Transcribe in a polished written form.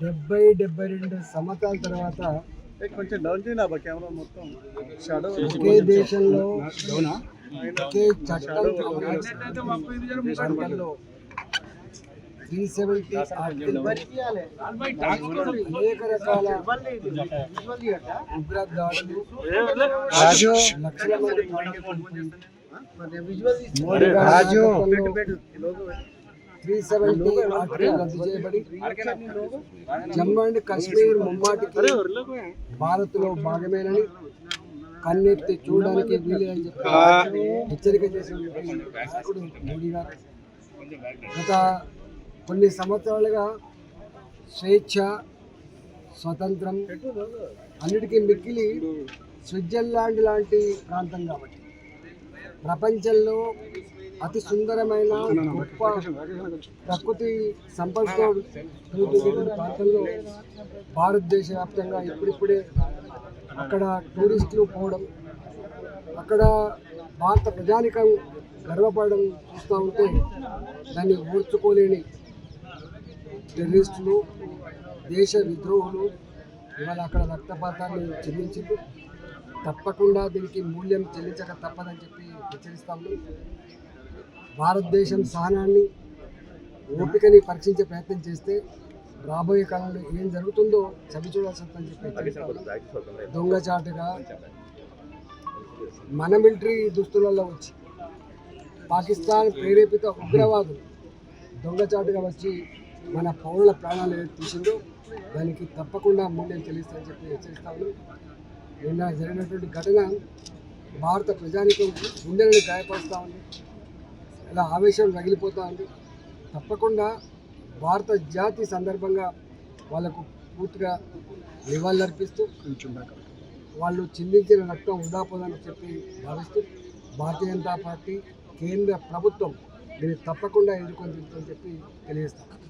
72 సంవత్సరాల తర్వాత కొంచెం డౌన్ చేయండి ఆ కెమెరా మొత్తం షాడో ఒకే దేశంలో ఒకే చట్టం ప్రాంతంలో 370 అనేక రకాల ఉగ్ర దాడులు లక్షల మంది 370 ఆర్టికల్ రద్దు చేయబడి జమ్మూ అండ్ కాశ్మీర్ ముమ్మాటికి భారత్లో భాగమేనని కన్నెత్తి చూడడానికి వీలేదని చెప్పి హెచ్చరిక చేసిన నాయకుడు మోడీ గారు గత కొన్ని సంవత్సరాలుగా స్వేచ్ఛ స్వతంత్రం అన్నిటికీ మిక్కిలి స్విట్జర్లాండ్ లాంటి ప్రాంతం కాబట్టి ప్రపంచంలో అతి సుందరమైన గొప్ప ప్రకృతి సంపదతో ప్రాంతంలో భారతదేశ వ్యాప్తంగా ఇప్పుడిప్పుడే అక్కడ టూరిస్టులు పోవడం, అక్కడ భారత ప్రజానికం గర్వపడడం చూస్తూ ఉంటే దాన్ని ఓర్చుకోలేని టెర్రరిస్టులు, దేశ విద్రోహులు ఇవాళ అక్కడ రక్తపాతాన్ని చెల్లించారు. తప్పకుండా దీనికి మూల్యం చెల్లించక తప్పదని చెప్పి హెచ్చరిస్తాము. భారతదేశం సహనాన్ని, ఓపికని పరీక్షించే ప్రయత్నం చేస్తే రాబోయే కాలంలో ఏం జరుగుతుందో చవి చూడాల్సిందని చెప్పి దొంగచాటుగా మన మిలిటరీ దుస్తులలో వచ్చి పాకిస్తాన్ ప్రేరేపిత ఉగ్రవాదులు దొంగచాటుగా వచ్చి మన పౌరుల ప్రాణాలు తీసిందో దానికి తప్పకుండా మూల్యం చెల్లిస్తామని చెప్పి హెచ్చరిస్తాము. నిన్న జరిగినటువంటి ఘటన భారత ప్రజానికం గుండెలను గాయపరుస్తూ ఉంది, ఇలా ఆవేశం రగిలిపోతూ ఉంది. తప్పకుండా భారత జాతి సందర్భంగా వాళ్ళకు పూర్తిగా నివాళులర్పిస్తూ వాళ్ళు చిందించిన రక్తం వృధా పోదని చెప్పి భావిస్తూ భారతీయ జనతా పార్టీ కేంద్ర ప్రభుత్వం దీన్ని తప్పకుండా ఎదుర్కొని తింటుందని చెప్పి తెలియజేస్తాం.